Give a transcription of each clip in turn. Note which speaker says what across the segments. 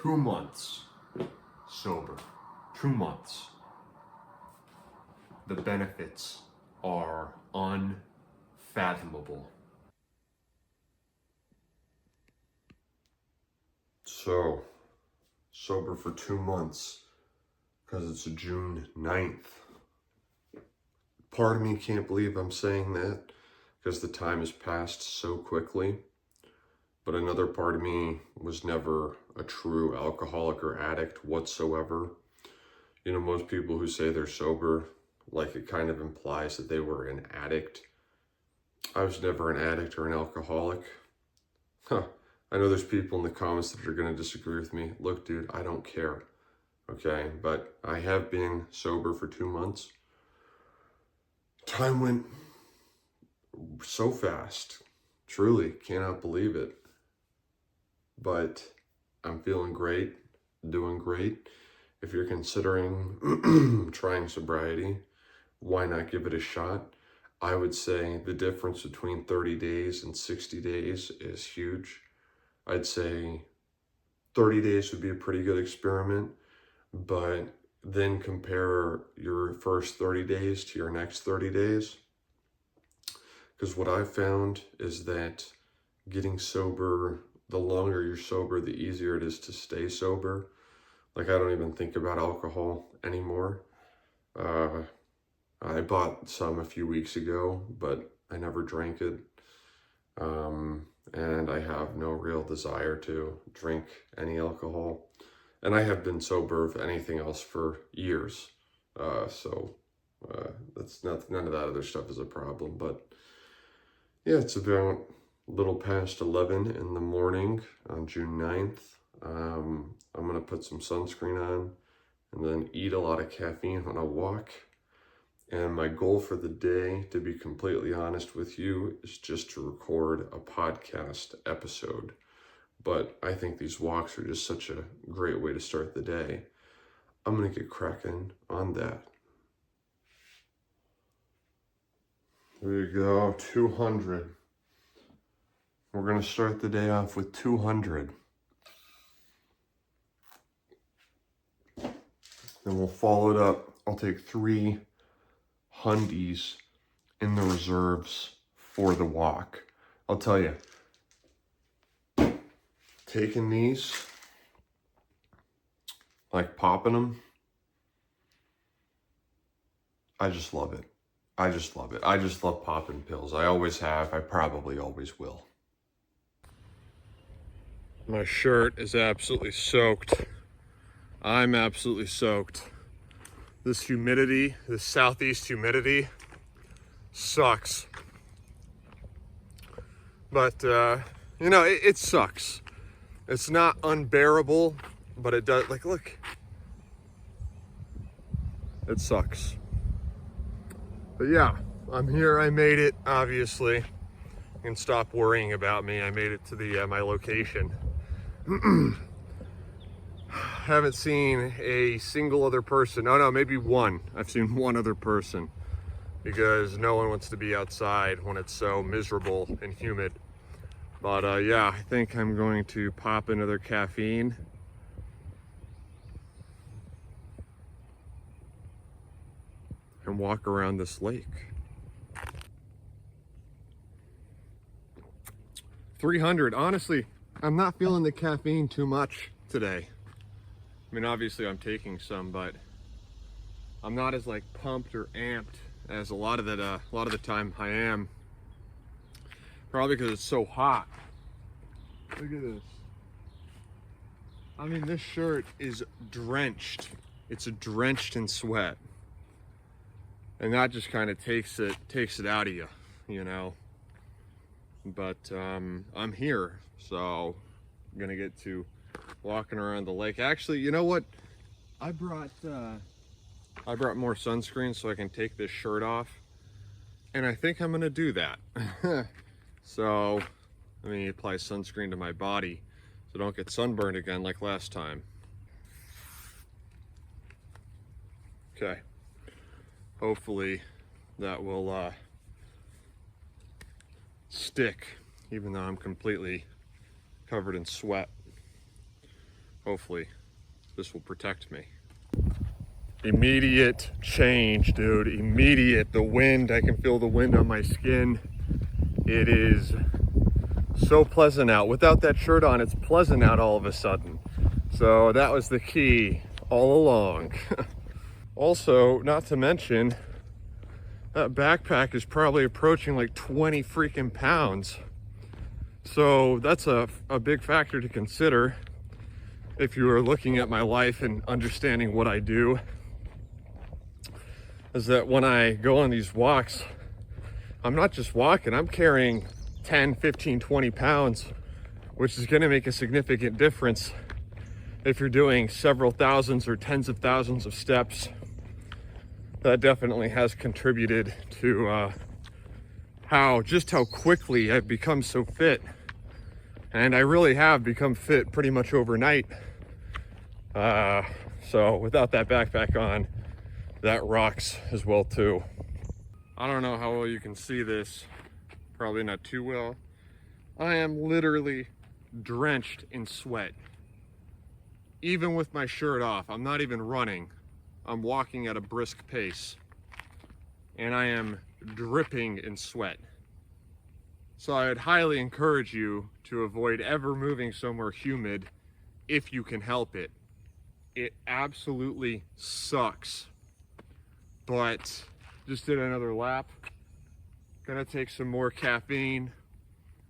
Speaker 1: 2 months sober. 2 months. The benefits are unfathomable. So, sober for 2 months because it's June 9th. Part of me can't believe I'm saying that because the time has passed so quickly. But another part of me was never a true alcoholic or addict whatsoever. You know, most people who say they're sober, like it kind of implies that they were an addict. I was never an addict or an alcoholic. I know there's people in the comments that are going to disagree with me. Look, dude, I don't care. Okay, but I have been sober for 2 months. Time went so fast. Truly, cannot believe it. But I'm feeling great, doing great. If you're considering trying sobriety, why not give it a shot? I would say the difference between 30 days and 60 days is huge. I'd say 30 days would be a pretty good experiment, but then compare your first 30 days to your next 30 days. Because what I've found is that getting sober, the longer you're sober, the easier it is to stay sober. Like, I don't even think about alcohol anymore. I bought some a few weeks ago, but I never drank it. And I have no real desire to drink any alcohol. And I have been sober of anything else for years. That's not, none of that other stuff is a problem. But yeah, it's about a little past 11 in the morning on June 9th. I'm going to put some sunscreen on and then eat a lot of caffeine on a walk. And my goal for the day, to be completely honest with you, is just to record a podcast episode. But I think these walks are just such a great way to start the day. I'm going to get cracking on that. There you go, 200. We're going to start the day off with 200. Then we'll follow it up. I'll take 3 hundies in the reserves for the walk. I'll tell you, taking these, like popping them, I just love it. I just love it. I just love popping pills. I always have. I probably always will. My shirt is absolutely soaked. I'm absolutely soaked. This humidity, this southeast humidity, sucks. But, you know, it sucks. It's not unbearable, but it does, like, look. It sucks. But yeah, I'm here. I made it, obviously. You can stop worrying about me. I made it to the my location. Haven't seen a single other person. Oh no, maybe one. I've seen one other person because no one wants to be outside when it's so miserable and humid. But yeah, I think I'm going to pop another caffeine. And walk around this lake. 300, honestly, I'm not feeling the caffeine too much today. I mean, obviously I'm taking some, but I'm not as like pumped or amped as a lot of the time I am. Probably because it's so hot. Look at this. I mean, this shirt is drenched. It's drenched in sweat. And that just kind of takes it out of you, you know. But I'm here, so I'm gonna get to walking around the lake. Actually, you know what? I brought more sunscreen so I can take this shirt off, and I think I'm gonna do that. So let me apply sunscreen to my body so I don't get sunburned again like last time. Okay. Hopefully that will stick, even though I'm completely covered in sweat. hopefully this will protect me. Immediate change, dude. Immediate. The wind, I can feel the wind on my skin. It is so pleasant out. Without that shirt on, it's pleasant out all of a sudden. So that was the key all along. Also, not to mention, that backpack is probably approaching like 20 freaking pounds. So that's a big factor to consider if you are looking at my life and understanding what I do. Is that when I go on these walks, I'm not just walking, I'm carrying 10, 15, 20 pounds, which is going to make a significant difference if you're doing several thousands or tens of thousands of steps. That definitely has contributed to how quickly I've become so fit. And I really have become fit pretty much overnight. So without that backpack on, that rocks as well too. I don't know how well you can see this, probably not too well. I am literally drenched in sweat. Even with my shirt off, I'm not even running. I'm walking at a brisk pace. And I am dripping in sweat. So I would highly encourage you to avoid ever moving somewhere humid if you can help it. It absolutely sucks. But just did another lap. Gonna take some more caffeine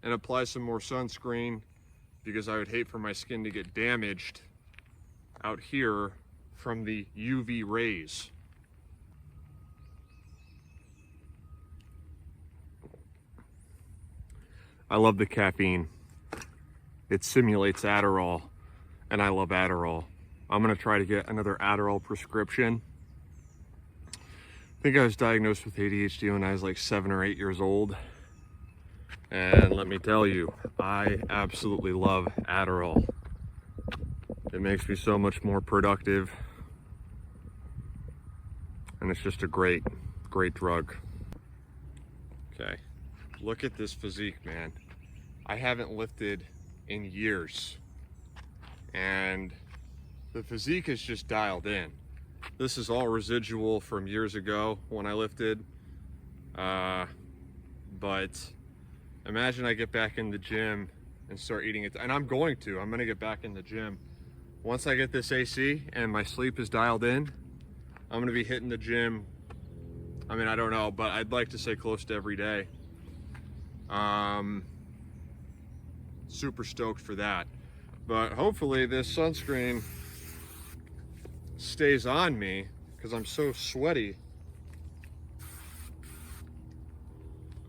Speaker 1: and apply some more sunscreen because I would hate for my skin to get damaged out here from the UV rays. I love the caffeine. It simulates Adderall, and I love Adderall. I'm gonna try to get another Adderall prescription. I think I was diagnosed with ADHD when I was like 7 or 8 years old. And let me tell you, I absolutely love Adderall. It makes me so much more productive. And it's just a great, great drug. Okay, look at this physique, man. I haven't lifted in years. And the physique is just dialed in. This is all residual from years ago when I lifted. But imagine I get back in the gym and start eating it. And I'm going to get back in the gym. Once I get this AC and my sleep is dialed in, I'm gonna be hitting the gym. I mean, I don't know, but I'd like to say close to every day. Super stoked for that. But hopefully this sunscreen stays on me because I'm so sweaty.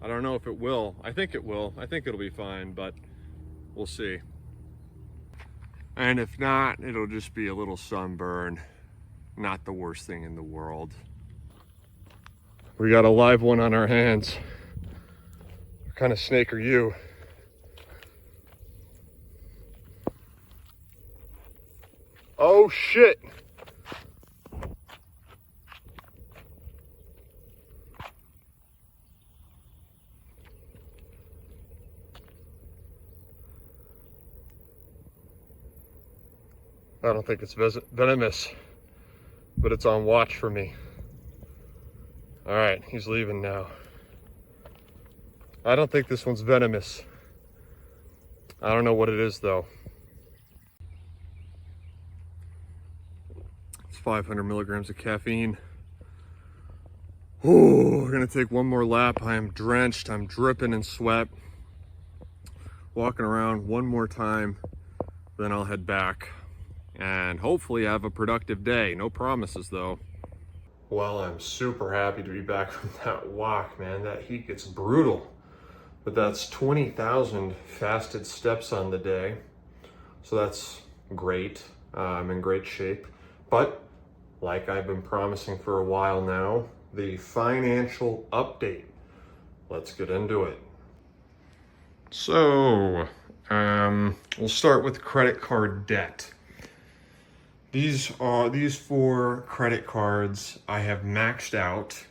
Speaker 1: I don't know if it will. I think it will. I think it'll be fine, but we'll see. And if not, it'll just be a little sunburn. Not the worst thing in the world. We got a live one on our hands. What kind of snake are you? Oh shit! I don't think it's venomous, but it's on watch for me. All right, he's leaving now. I don't think this one's venomous. I don't know what it is though. It's 500 milligrams of caffeine. Ooh, we're gonna take one more lap. I am drenched, I'm dripping in sweat. Walking around one more time, then I'll head back. And hopefully I have a productive day. No promises though. Well, I'm super happy to be back from that walk, man. That heat gets brutal. But that's 20,000 fasted steps on the day. So that's great. I'm in great shape. But like I've been promising for a while now, the financial update. Let's get into it. So, we'll start with credit card debt. These 4 credit cards I have maxed out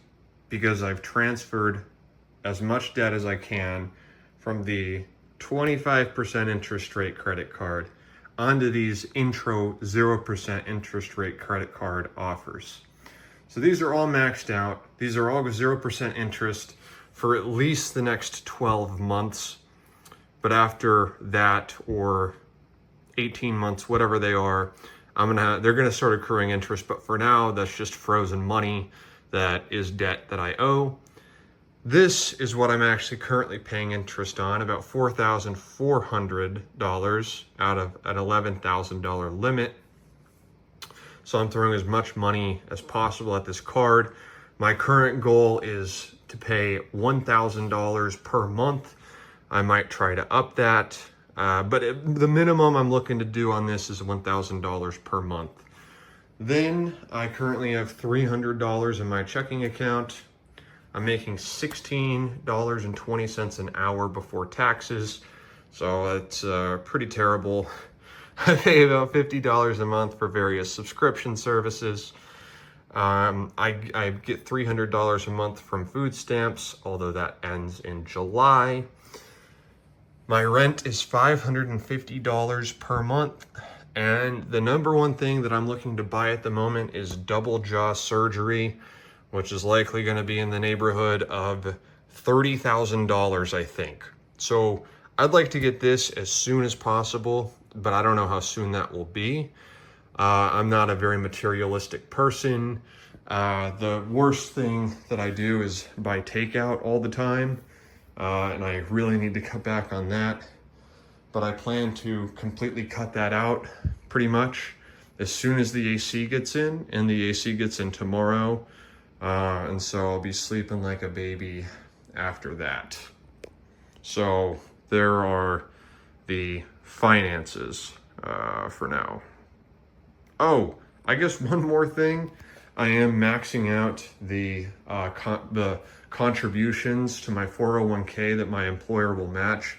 Speaker 1: because I've transferred as much debt as I can from the 25% interest rate credit card onto these intro 0% interest rate credit card offers. So these are all maxed out. These are all 0% interest for at least the next 12 months. But after that, or 18 months, whatever they are, they're gonna start accruing interest. But for now, that's just frozen money that is debt that I owe. This is what I'm actually currently paying interest on, about $4,400 out of an $11,000 limit. So I'm throwing as much money as possible at this card. My current goal is to pay $1,000 per month. I might try to up that, but the minimum I'm looking to do on this is $1,000 per month. Then I currently have $300 in my checking account. I'm making $16.20 an hour before taxes, so it's pretty terrible. I pay about $50 a month for various subscription services. I get $300 a month from food stamps, although that ends in July. My rent is $550 per month. And the number one thing that I'm looking to buy at the moment is double jaw surgery, which is likely going to be in the neighborhood of $30,000, I think. So I'd like to get this as soon as possible, but I don't know how soon that will be. I'm not a very materialistic person. The worst thing that I do is buy takeout all the time, and I really need to cut back on that. But I plan to completely cut that out pretty much as soon as the AC gets in, and the AC gets in tomorrow. And so I'll be sleeping like a baby after that. So there are the finances for now. Oh, I guess one more thing. I am maxing out the contributions to my 401k that my employer will match.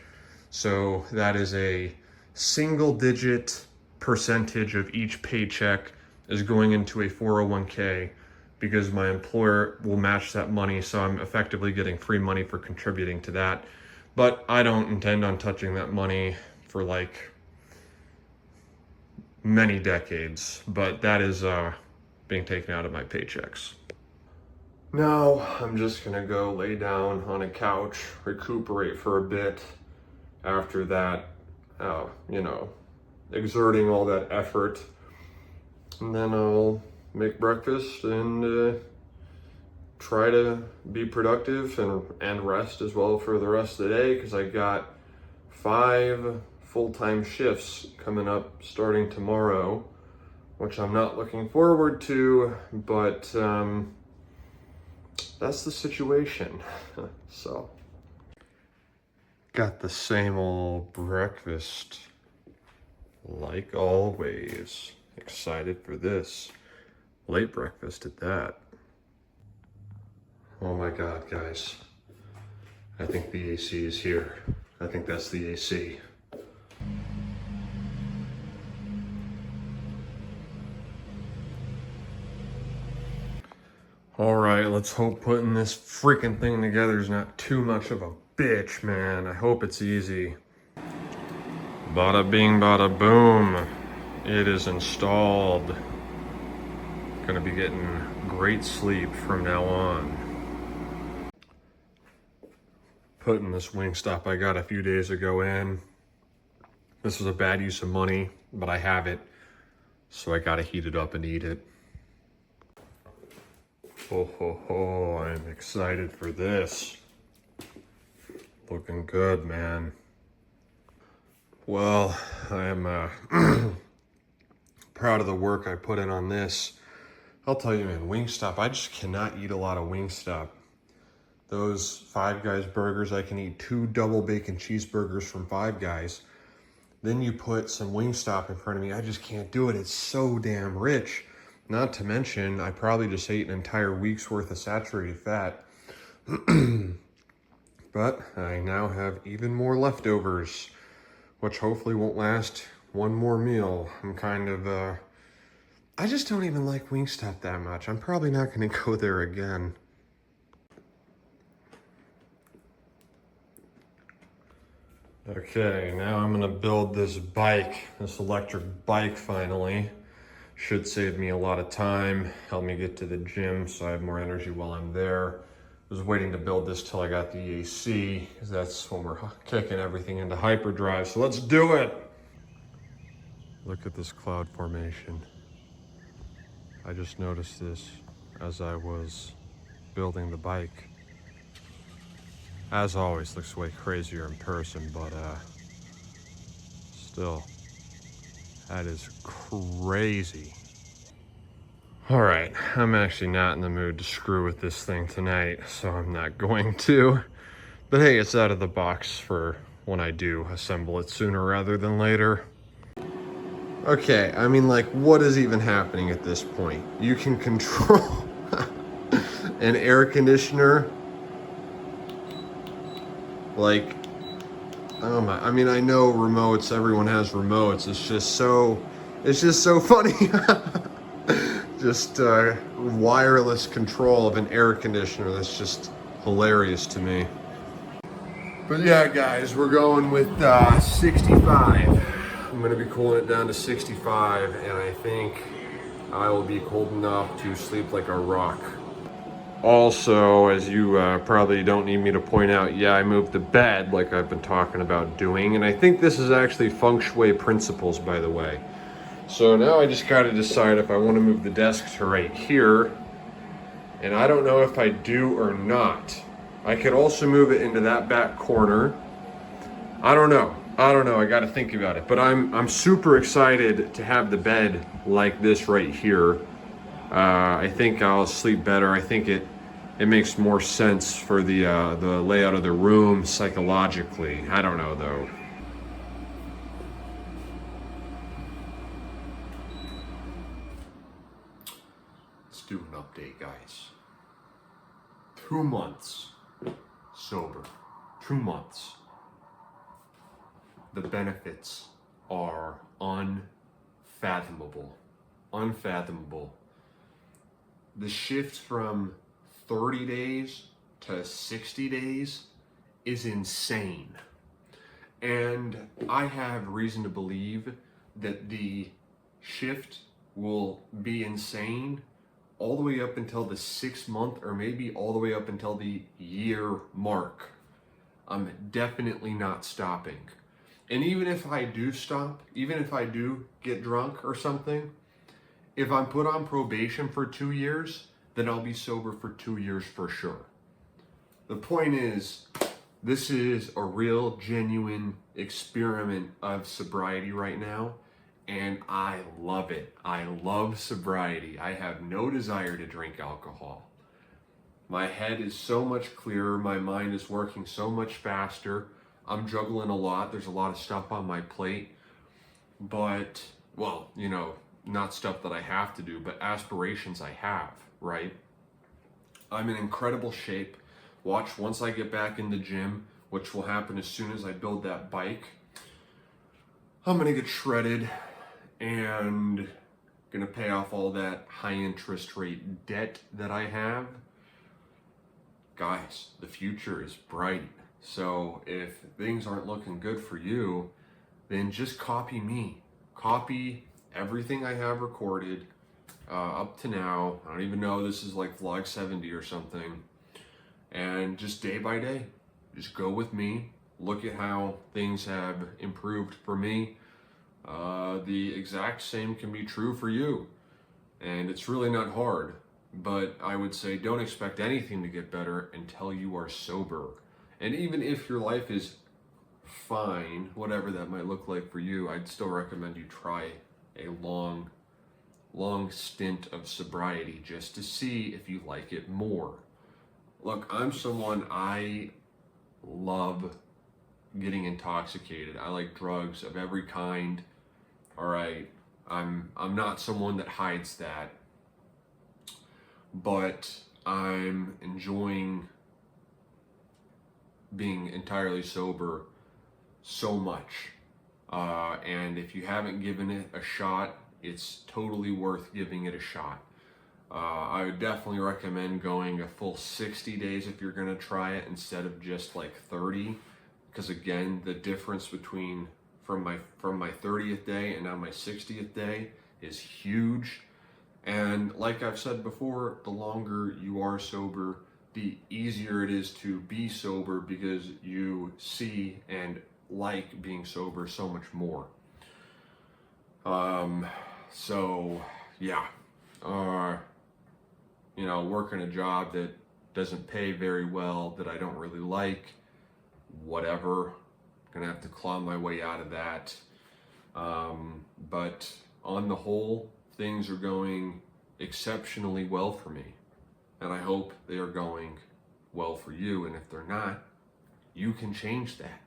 Speaker 1: So that is a single-digit percentage of each paycheck is going into a 401k because my employer will match that money. So I'm effectively getting free money for contributing to that. But I don't intend on touching that money for like many decades, but that is being taken out of my paychecks. Now I'm just gonna go lay down on a couch, recuperate for a bit after that, exerting all that effort. And then I'll make breakfast and try to be productive and rest as well for the rest of the day, because I got 5 full-time shifts coming up starting tomorrow, which I'm not looking forward to, but that's the situation. So got the same old breakfast like always. Excited for this late breakfast at that. Oh my God, guys. I think the AC is here. I think that's the AC. All right, let's hope putting this freaking thing together is not too much of a bitch, man. I hope it's easy. Bada bing, bada boom. It is installed. Gonna be getting great sleep from now on. Putting this Wingstop I got a few days ago in. This was a bad use of money, but I have it, so I gotta heat it up and eat it. Oh ho ho, I'm excited for this. Looking good, man. Well, I am proud of the work I put in on this. I'll tell you, man, Wingstop, I just cannot eat a lot of Wingstop. Those Five Guys burgers, I can eat 2 double bacon cheeseburgers from Five Guys. Then you put some Wingstop in front of me, I just can't do it. It's so damn rich. Not to mention, I probably just ate an entire week's worth of saturated fat. But I now have even more leftovers, which hopefully won't last one more meal. I'm kind of, I just don't even like Wingstop that much. I'm probably not gonna go there again. Okay, now I'm gonna build this bike, this electric bike finally. Should save me a lot of time, help me get to the gym so I have more energy while I'm there. I was waiting to build this till I got the AC, because that's when we're kicking everything into hyperdrive, so let's do it! Look at this cloud formation. I just noticed this as I was building the bike. As always, looks way crazier in person, but still, that is crazy. All right, I'm actually not in the mood to screw with this thing tonight, so I'm not going to. But hey, it's out of the box for when I do assemble it sooner rather than later. Okay, I mean, like, what is even happening at this point? You can control an air conditioner. Like, oh my, I mean, I know remotes, everyone has remotes. It's just so funny. Just wireless control of an air conditioner. That's just hilarious to me. But yeah, guys, we're going with 65. I'm gonna be cooling it down to 65, and I think I will be cold enough to sleep like a rock. Also, as you probably don't need me to point out, yeah, I moved the bed like I've been talking about doing, and I think this is actually feng shui principles, by the way. So now I just gotta decide if I want to move the desk to right here, and I don't know if I do or not. I could also move it into that back corner. I don't know, I gotta think about it, but I'm super excited to have the bed like this right here. I think I'll sleep better. I think it makes more sense for the layout of the room psychologically. I don't know though. Let's do an update, guys. 2 months sober. 2 months. The benefits are unfathomable. Unfathomable. The shift from 30 days to 60 days is insane. And I have reason to believe that the shift will be insane all the way up until the 6 month, or maybe all the way up until the year mark. I'm definitely not stopping. And even if I do stop, even if I do get drunk or something, if I'm put on probation for 2 years, then I'll be sober for 2 years for sure. The point is, this is a real, genuine experiment of sobriety right now, and I love it. I love sobriety. I have no desire to drink alcohol. My head is so much clearer. My mind is working so much faster. I'm juggling a lot. There's a lot of stuff on my plate, but, well, you know, not stuff that I have to do, but aspirations I have, right? I'm in incredible shape. Watch, once I get back in the gym, which will happen as soon as I build that bike, I'm gonna get shredded and gonna pay off all that high interest rate debt that I have. Guys, the future is bright. So if things aren't looking good for you, then just copy me. Copy everything I have recorded up to now. I don't even know, this is like vlog 70 or something. And just day by day, just go with me. Look at how things have improved for me. The exact same can be true for you. And it's really not hard. But I would say don't expect anything to get better until you are sober. And even if your life is fine, whatever that might look like for you, I'd still recommend you try a long stint of sobriety just to see if you like it more. Look, I'm someone, I love getting intoxicated. I like drugs of every kind. All right, I'm not someone that hides that, but I'm enjoying being entirely sober so much. And if you haven't given it a shot, it's totally worth giving it a shot. I would definitely recommend going a full 60 days if you're gonna try it instead of just like 30, because again, the difference between from my 30th day and now my 60th day is huge. And like I've said before, the longer you are sober, the easier it is to be sober because you see and like being sober so much more. So yeah, you know, working a job that doesn't pay very well, that I don't really like, whatever, gonna have to claw my way out of that. But on the whole, things are going exceptionally well for me, and I hope they are going well for you. And if they're not, you can change that.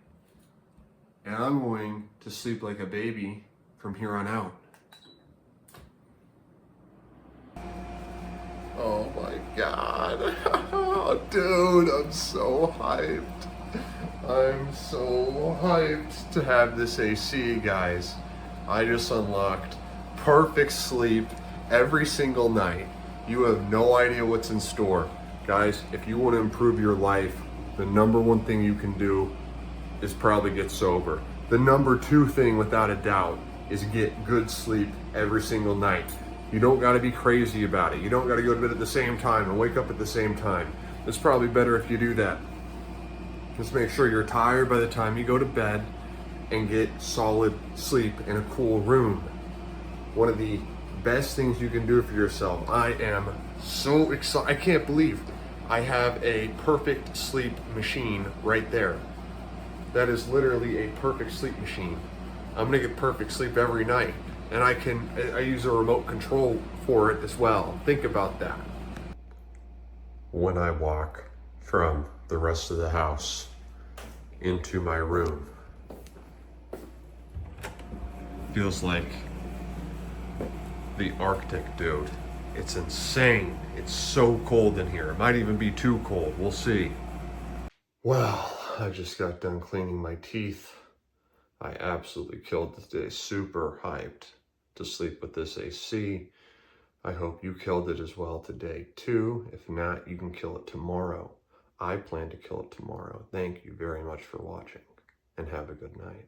Speaker 1: And I'm going to sleep like a baby from here on out. Oh my God. Dude, I'm so hyped. I'm so hyped to have this AC, guys. I just unlocked perfect sleep every single night. You have no idea what's in store. Guys, if you want to improve your life, the number one thing you can do is probably get sober. The number two thing, without a doubt, is get good sleep every single night. You don't got to be crazy about it. You don't got to go to bed at the same time and wake up at the same time. It's probably better if you do that. Just make sure you're tired by the time you go to bed and get solid sleep in a cool room. One of the best things you can do for yourself. I am so excited. I can't believe I have a perfect sleep machine right there. That is literally a perfect sleep machine. I'm gonna get perfect sleep every night. And I use a remote control for it as well. Think about that. When I walk from the rest of the house into my room, feels like the Arctic, dude. It's insane. It's so cold in here. It might even be too cold. We'll see. Well, I just got done cleaning my teeth. I absolutely killed the day. Super hyped to sleep with this AC. I hope you killed it as well today too. If not, you can kill it tomorrow. I plan to kill it tomorrow. Thank you very much for watching, and have a good night.